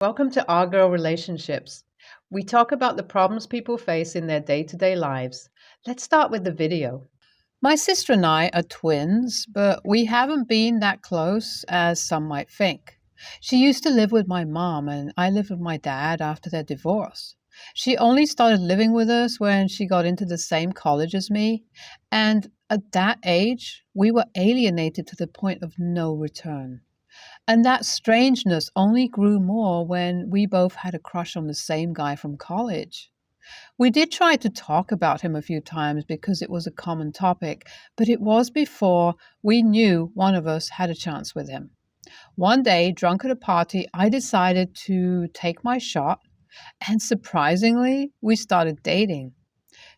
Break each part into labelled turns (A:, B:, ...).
A: Welcome to Our Girl Relationships. We talk about the problems people face in their day to day lives. Let's start with the video. My sister and I are twins, but we haven't been that close as some might think. She used to live with my mom, and I lived with my dad after their divorce. She only started living with us when she got into the same college as me, and at that age, we were alienated to the point of no return. And that strangeness only grew more when we both had a crush on the same guy from college. We did try to talk about him a few times because it was a common topic, but it was before we knew one of us had a chance with him. One day, drunk at a party, I decided to take my shot, and surprisingly, we started dating.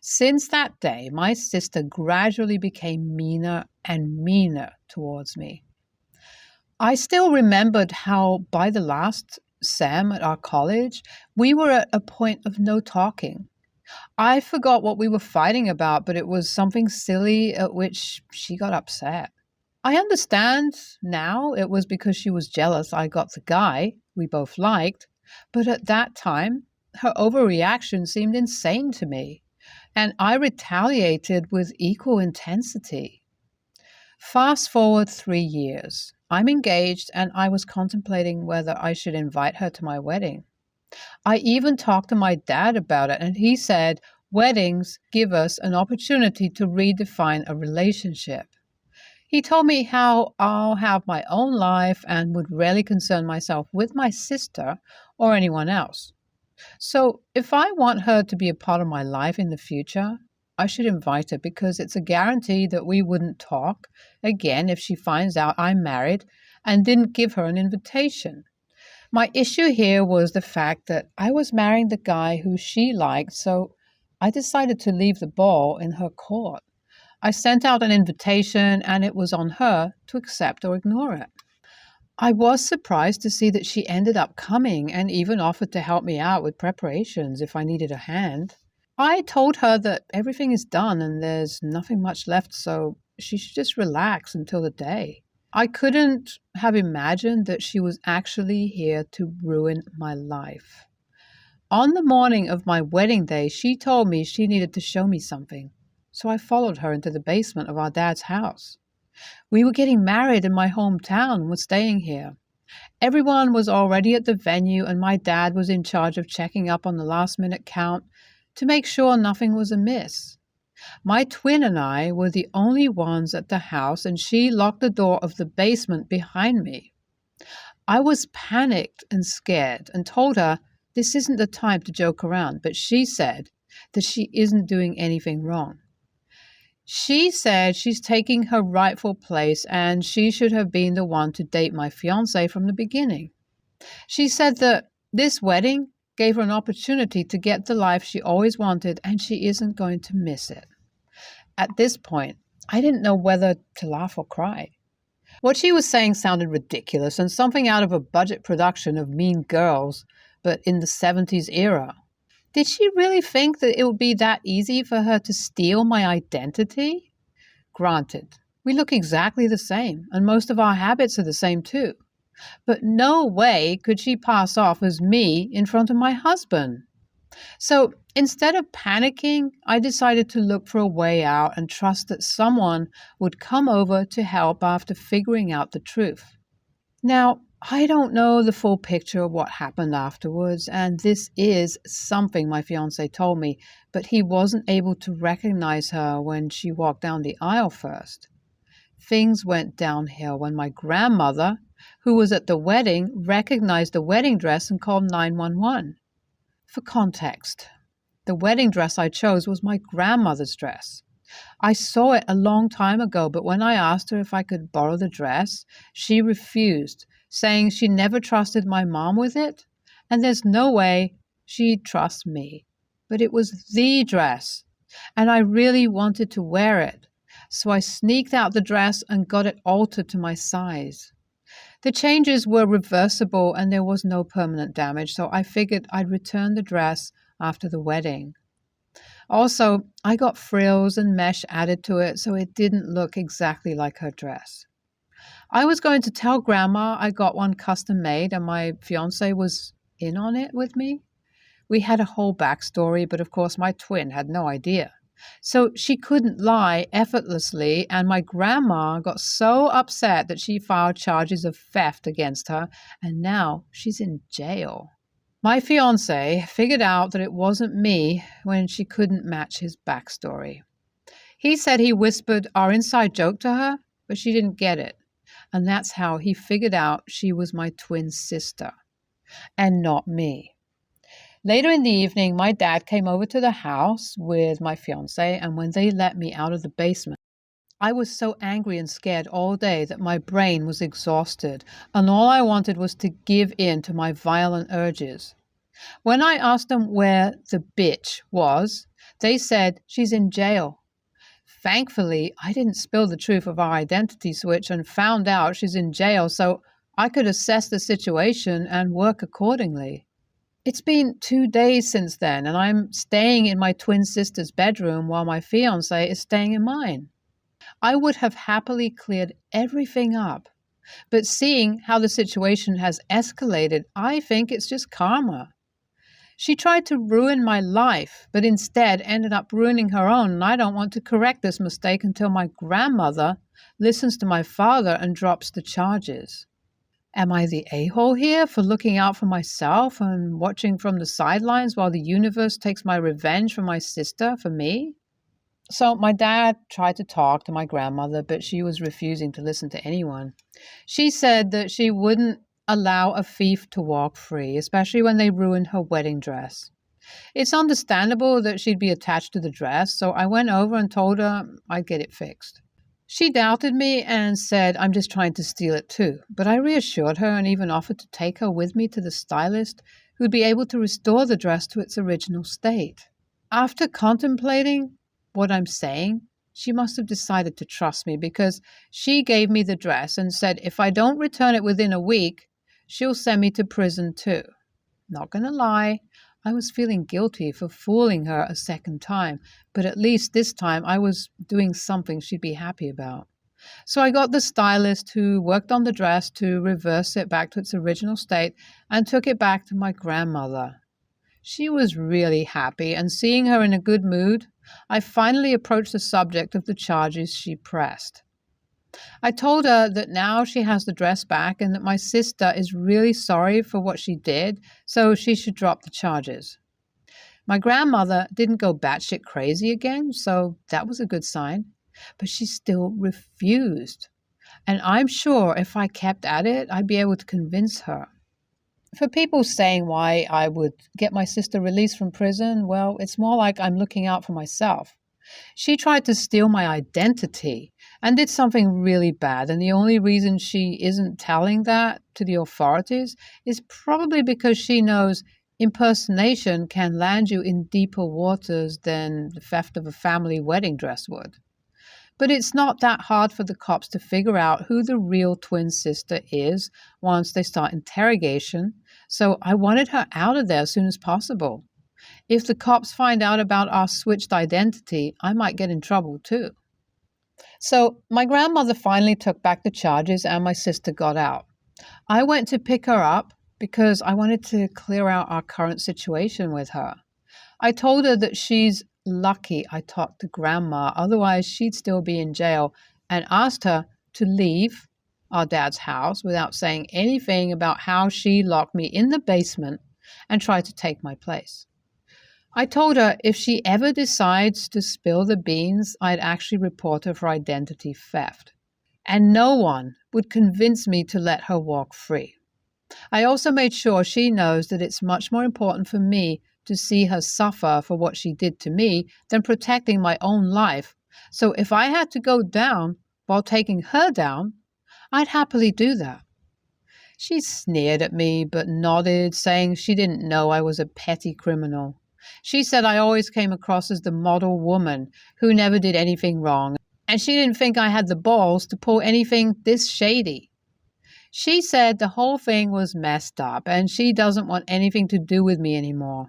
A: Since that day, my sister gradually became meaner and meaner towards me. I still remembered how by the last Sam at our college, we were at a point of no talking. I forgot what we were fighting about, but it was something silly at which she got upset. I understand now it was because she was jealous I got the guy we both liked, but at that time, her overreaction seemed insane to me, and I retaliated with equal intensity. Fast forward 3 years. I'm engaged and I was contemplating whether I should invite her to my wedding. I even talked to my dad about it, and he said weddings give us an opportunity to redefine a relationship. He told me how I'll have my own life and would rarely concern myself with my sister or anyone else. So, if I want her to be a part of my life in the future, I should invite her because it's a guarantee that we wouldn't talk again if she finds out I'm married and didn't give her an invitation. My issue here was the fact that I was marrying the guy who she liked, so I decided to leave the ball in her court. I sent out an invitation and it was on her to accept or ignore it. I was surprised to see that she ended up coming and even offered to help me out with preparations if I needed a hand. I told her that everything is done and there's nothing much left, so she should just relax until the day. I couldn't have imagined that she was actually here to ruin my life. On the morning of my wedding day, she told me she needed to show me something, so I followed her into the basement of our dad's house. We were getting married in my hometown and were staying here. Everyone was already at the venue, and my dad was in charge of checking up on the last minute count to make sure nothing was amiss. My twin and I were the only ones at the house, and she locked the door of the basement behind me. I was panicked and scared and told her this isn't the time to joke around, but she said that she isn't doing anything wrong. She said she's taking her rightful place and she should have been the one to date my fiancé from the beginning. She said that this wedding gave her an opportunity to get the life she always wanted and she isn't going to miss it. At this point, I didn't know whether to laugh or cry. What she was saying sounded ridiculous and something out of a budget production of Mean Girls, but in the 70s era. Did she really think that it would be that easy for her to steal my identity? Granted, we look exactly the same, and most of our habits are the same too. But no way could she pass off as me in front of my husband. So instead of panicking, I decided to look for a way out and trust that someone would come over to help after figuring out the truth. Now, I don't know the full picture of what happened afterwards, and this is something my fiancé told me, but he wasn't able to recognize her when she walked down the aisle first. Things went downhill when my grandmother, who was at the wedding, recognized the wedding dress and called 911. For context, the wedding dress I chose was my grandmother's dress. I saw it a long time ago, but when I asked her if I could borrow the dress, she refused, saying she never trusted my mom with it, and there's no way she'd trust me. But it was the dress, and I really wanted to wear it, so I sneaked out the dress and got it altered to my size. The changes were reversible and there was no permanent damage, so I figured I'd return the dress after the wedding. Also, I got frills and mesh added to it so it didn't look exactly like her dress. I was going to tell Grandma I got one custom made and my fiancé was in on it with me. We had a whole backstory, but of course my twin had no idea. So she couldn't lie effortlessly, and my grandma got so upset that she filed charges of theft against her, and now she's in jail. My fiance figured out that it wasn't me when she couldn't match his backstory. He said he whispered our inside joke to her, but she didn't get it. And that's how he figured out she was my twin sister and not me. Later in the evening, my dad came over to the house with my fiance, and when they let me out of the basement, I was so angry and scared all day that my brain was exhausted, and all I wanted was to give in to my violent urges. When I asked them where the bitch was, they said she's in jail. Thankfully, I didn't spill the truth of our identity switch and found out she's in jail so I could assess the situation and work accordingly. It's been 2 days since then, and I'm staying in my twin sister's bedroom while my fiancé is staying in mine. I would have happily cleared everything up, but seeing how the situation has escalated, I think it's just karma. She tried to ruin my life, but instead ended up ruining her own, and I don't want to correct this mistake until my grandmother listens to my father and drops the charges. Am I the a-hole here for looking out for myself and watching from the sidelines while the universe takes my revenge for my sister for me? So my dad tried to talk to my grandmother, but she was refusing to listen to anyone. She said that she wouldn't allow a thief to walk free, especially when they ruined her wedding dress. It's understandable that she'd be attached to the dress, so I went over and told her I'd get it fixed. She doubted me and said I'm just trying to steal it too, but I reassured her and even offered to take her with me to the stylist who'd be able to restore the dress to its original state. After contemplating what I'm saying, she must have decided to trust me because she gave me the dress and said if I don't return it within a week, she'll send me to prison too. Not gonna lie, I was feeling guilty for fooling her a second time, but at least this time I was doing something she'd be happy about. So I got the stylist who worked on the dress to reverse it back to its original state and took it back to my grandmother. She was really happy, and seeing her in a good mood, I finally approached the subject of the charges she pressed. I told her that now she has the dress back and that my sister is really sorry for what she did, so she should drop the charges. My grandmother didn't go batshit crazy again, so that was a good sign, but she still refused. And I'm sure if I kept at it, I'd be able to convince her. For people saying why I would get my sister released from prison, well, it's more like I'm looking out for myself. She tried to steal my identity and did something really bad, and the only reason she isn't telling that to the authorities is probably because she knows impersonation can land you in deeper waters than the theft of a family wedding dress would. But it's not that hard for the cops to figure out who the real twin sister is once they start interrogation, so I wanted her out of there as soon as possible. If the cops find out about our switched identity, I might get in trouble too. So my grandmother finally took back the charges and my sister got out. I went to pick her up because I wanted to clear out our current situation with her. I told her that she's lucky I talked to Grandma, otherwise she'd still be in jail, and asked her to leave our dad's house without saying anything about how she locked me in the basement and tried to take my place. I told her if she ever decides to spill the beans, I'd actually report her for identity theft. And no one would convince me to let her walk free. I also made sure she knows that it's much more important for me to see her suffer for what she did to me than protecting my own life. So if I had to go down while taking her down, I'd happily do that. She sneered at me but nodded, saying she didn't know I was a petty criminal. She said I always came across as the model woman who never did anything wrong, and she didn't think I had the balls to pull anything this shady. She said the whole thing was messed up, and she doesn't want anything to do with me anymore.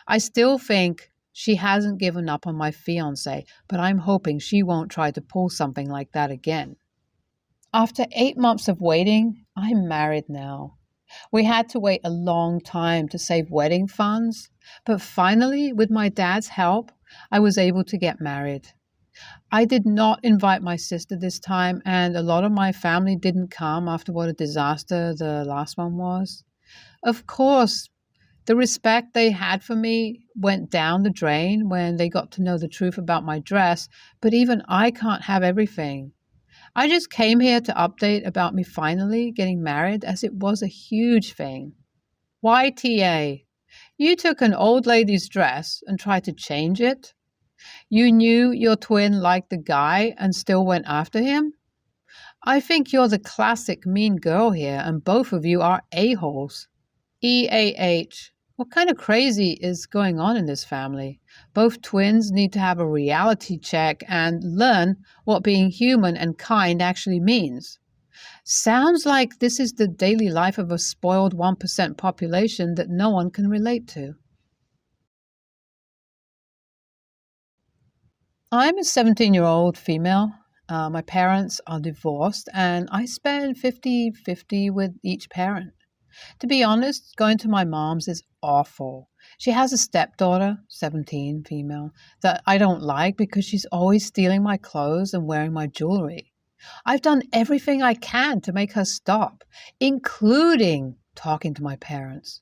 A: I still think she hasn't given up on my fiancé, but I'm hoping she won't try to pull something like that again. After 8 months of waiting, I'm married now. We had to wait a long time to save wedding funds, but finally, with my dad's help, I was able to get married. I did not invite my sister this time, and a lot of my family didn't come after what a disaster the last one was. Of course, the respect they had for me went down the drain when they got to know the truth about my dress, but even I can't have everything. I just came here to update about me finally getting married as it was a huge thing. YTA, you took an old lady's dress and tried to change it? You knew your twin liked the guy and still went after him? I think you're the classic mean girl here, and both of you are a-holes. EAH. What kind of crazy is going on in this family? Both twins need to have a reality check and learn what being human and kind actually means. Sounds like this is the daily life of a spoiled 1% population that no one can relate to. I'm a 17-year-old female. My parents are divorced, and I spend 50-50 with each parent. To be honest, going to my mom's is awful. She has a stepdaughter, 17, female, that I don't like because she's always stealing my clothes and wearing my jewelry. I've done everything I can to make her stop, including talking to my parents.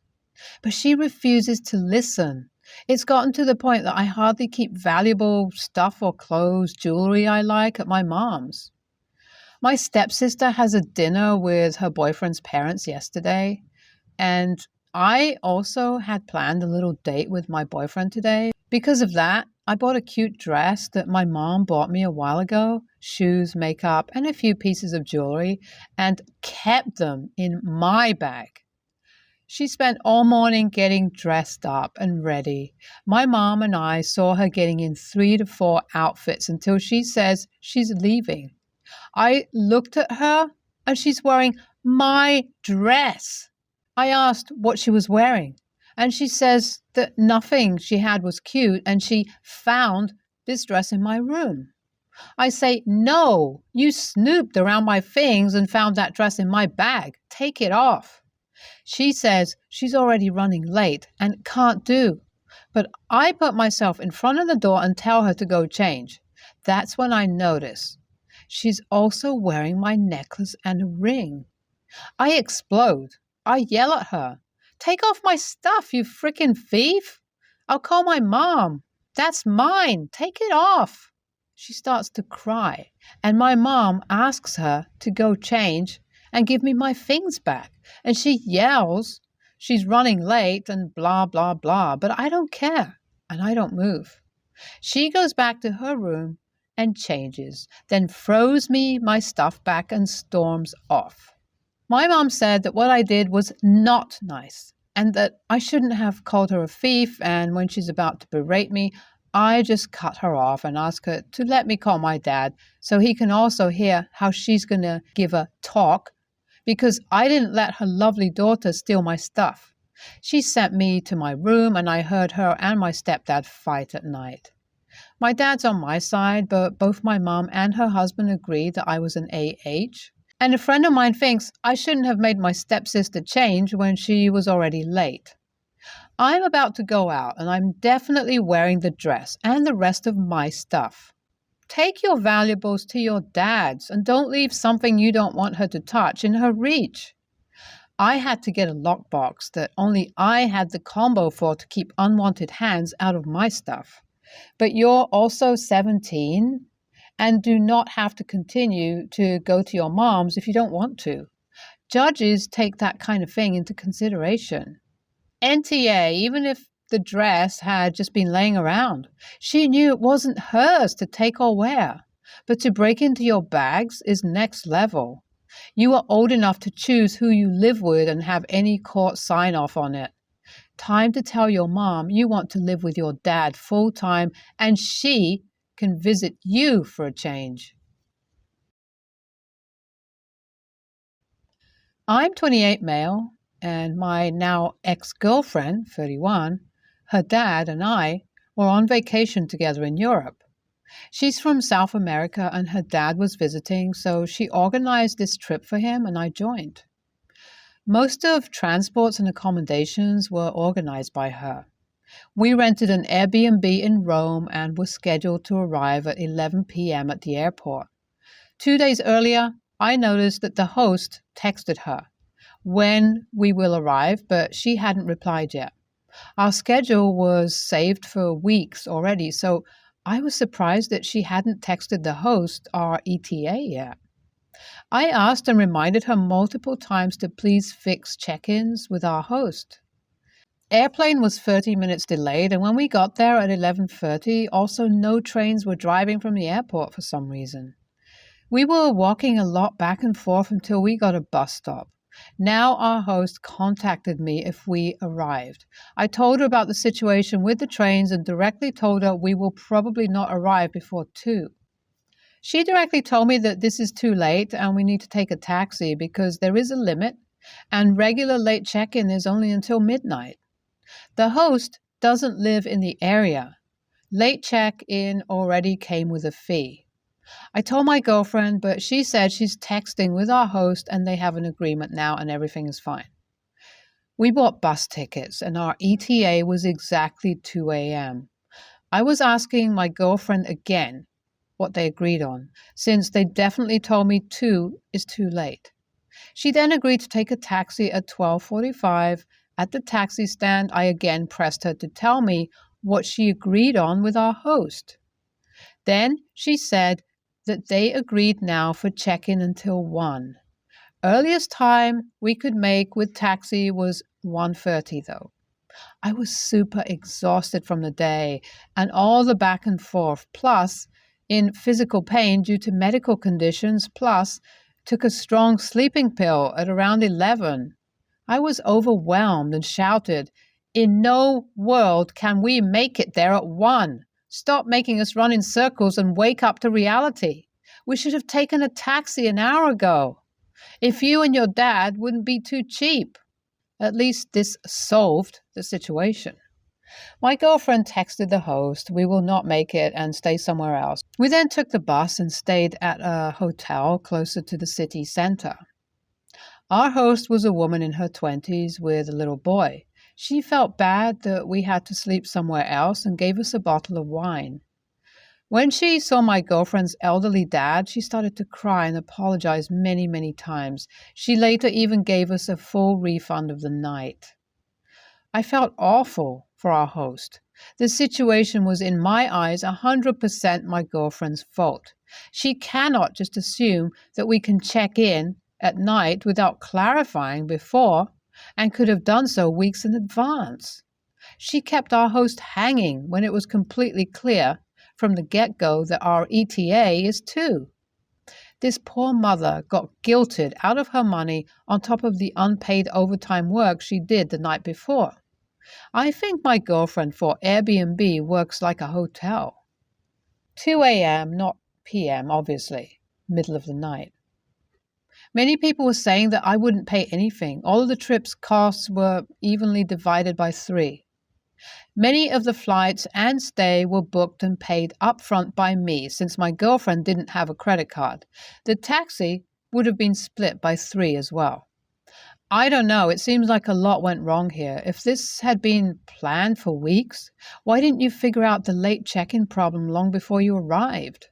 A: But she refuses to listen. It's gotten to the point that I hardly keep valuable stuff or clothes, jewelry I like at my mom's. My stepsister has a dinner with her boyfriend's parents yesterday, and I also had planned a little date with my boyfriend today. Because of that, I bought a cute dress that my mom bought me a while ago, shoes, makeup, and a few pieces of jewelry, and kept them in my bag. She spent all morning getting dressed up and ready. My mom and I saw her getting in 3 to 4 outfits until she says she's leaving. I looked at her and she's wearing my dress. I asked what she was wearing, and she says that nothing she had was cute and she found this dress in my room. I say, no, you snooped around my things and found that dress in my bag. Take it off. She says she's already running late and can't do. But I put myself in front of the door and tell her to go change. That's when I notice she's also wearing my necklace and a ring. I explode. I yell at her. Take off my stuff, you frickin' thief. I'll call my mom. That's mine. Take it off. She starts to cry, and my mom asks her to go change and give me my things back. And she yells she's running late and blah, blah, blah. But I don't care, and I don't move. She goes back to her room and changes, then throws me my stuff back and storms off. My mom said that what I did was not nice and that I shouldn't have called her a thief, and when she's about to berate me, I just cut her off and ask her to let me call my dad so he can also hear how she's going to give a talk because I didn't let her lovely daughter steal my stuff. She sent me to my room and I heard her and my stepdad fight at night. My dad's on my side, but both my mom and her husband agree that I was an AH. And a friend of mine thinks I shouldn't have made my stepsister change when she was already late. I'm about to go out and I'm definitely wearing the dress and the rest of my stuff. Take your valuables to your dad's and don't leave something you don't want her to touch in her reach. I had to get a lockbox that only I had the combo for to keep unwanted hands out of my stuff. But you're also 17 and do not have to continue to go to your mom's if you don't want to. Judges take that kind of thing into consideration. NTA, even if the dress had just been laying around, she knew it wasn't hers to take or wear. But to break into your bags is next level. You are old enough to choose who you live with and have any court sign-off on it. Time to tell your mom you want to live with your dad full-time and she can visit you for a change. I'm 28 male, and my now ex-girlfriend, 31, her dad and I were on vacation together in Europe. She's from South America and her dad was visiting, so she organized this trip for him and I joined. Most of transports and accommodations were organized by her. We rented an Airbnb in Rome and were scheduled to arrive at 11 p.m. at the airport. 2 days earlier, I noticed that the host texted her when we will arrive, but she hadn't replied yet. Our schedule was saved for weeks already, so I was surprised that she hadn't texted the host, our ETA, yet. I asked and reminded her multiple times to please fix check-ins with our host. Airplane was 30 minutes delayed, and when we got there at 11:30, also no trains were driving from the airport for some reason. We were walking a lot back and forth until we got a bus stop. Now our host contacted me if we arrived. I told her about the situation with the trains and directly told her we will probably not arrive before 2. She directly told me that this is too late and we need to take a taxi because there is a limit and regular late check-in is only until midnight. The host doesn't live in the area. Late check-in already came with a fee. I told my girlfriend, but she said she's texting with our host and they have an agreement now and everything is fine. We bought bus tickets and our ETA was exactly 2 a.m. I was asking my girlfriend again what they agreed on, since they definitely told me 2 is too late. She then agreed to take a taxi at 12:45. At the taxi stand, I again pressed her to tell me what she agreed on with our host. Then she said that they agreed now for check-in until 1. Earliest time we could make with taxi was 1:30 though. I was super exhausted from the day and all the back and forth, plus in physical pain due to medical conditions, plus took a strong sleeping pill at around 11. I was overwhelmed and shouted, "In no world can we make it there at 1. Stop making us run in circles and wake up to reality. We should have taken a taxi an hour ago. If you and your dad wouldn't be too cheap." At least this solved the situation. My girlfriend texted the host, "We will not make it and stay somewhere else." We then took the bus and stayed at a hotel closer to the city center. Our host was a woman in her 20s with a little boy. She felt bad that we had to sleep somewhere else and gave us a bottle of wine. When she saw my girlfriend's elderly dad, she started to cry and apologized many, many times. She later even gave us a full refund of the night. I felt awful for our host. The situation was, in my eyes, 100% my girlfriend's fault. She cannot just assume that we can check in at night without clarifying before and could have done so weeks in advance. She kept our host hanging when it was completely clear from the get-go that our ETA is 2. This poor mother got guilted out of her money on top of the unpaid overtime work she did the night before. I think my girlfriend for Airbnb works like a hotel. 2 a.m., not p.m., obviously, middle of the night. Many people were saying that I wouldn't pay anything. All of the trip's costs were evenly divided by 3. Many of the flights and stay were booked and paid upfront by me since my girlfriend didn't have a credit card. The taxi would have been split by 3 as well. I don't know, it seems like a lot went wrong here. If this had been planned for weeks, why didn't you figure out the late check-in problem long before you arrived?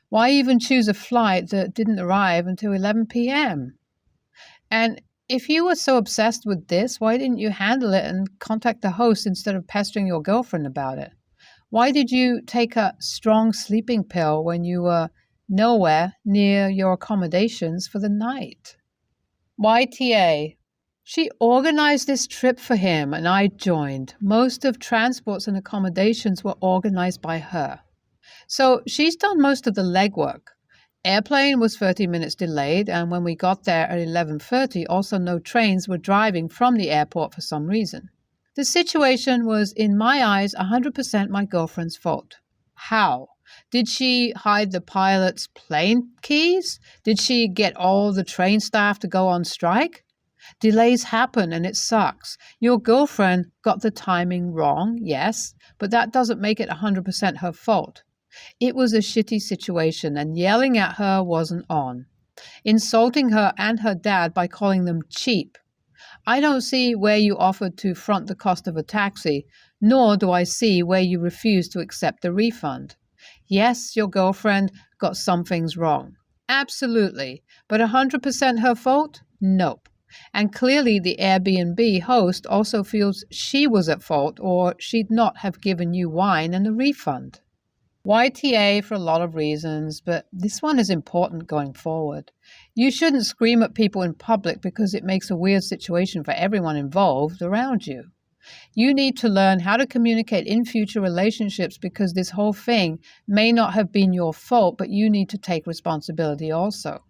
A: Why even choose a flight that didn't arrive until 11 p.m.? And if you were so obsessed with this, why didn't you handle it and contact the host instead of pestering your girlfriend about it? Why did you take a strong sleeping pill when you were nowhere near your accommodations for the night? YTA. She organized this trip for him and I joined. Most of transports and accommodations were organized by her. So she's done most of the legwork. Airplane was 30 minutes delayed, and when we got there at 11:30, also no trains were driving from the airport for some reason. The situation was, in my eyes, 100% my girlfriend's fault. How? Did she hide the pilot's plane keys? Did she get all the train staff to go on strike? Delays happen and it sucks. Your girlfriend got the timing wrong, yes, but that doesn't make it 100% her fault. It was a shitty situation and yelling at her wasn't on. Insulting her and her dad by calling them cheap I don't see where you offered to front the cost of a taxi, nor do I see where you refused to accept the refund. Yes, your girlfriend got some things wrong. Absolutely. But 100% her fault? Nope. And clearly the Airbnb host also feels she was at fault or she'd not have given you wine and a refund. YTA for a lot of reasons, but this one is important going forward. You shouldn't scream at people in public because it makes a weird situation for everyone involved around you. You need to learn how to communicate in future relationships because this whole thing may not have been your fault, but you need to take responsibility also.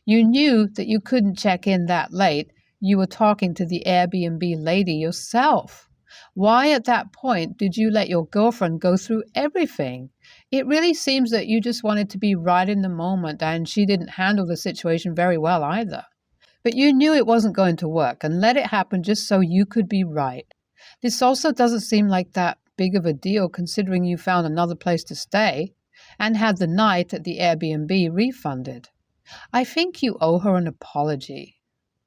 A: You knew that you couldn't check in that late. You were talking to the Airbnb lady yourself. Why at that point did you let your girlfriend go through everything? It really seems that you just wanted to be right in the moment and she didn't handle the situation very well either. But you knew it wasn't going to work and let it happen just so you could be right. This also doesn't seem like that big of a deal considering you found another place to stay and had the night at the Airbnb refunded. I think you owe her an apology.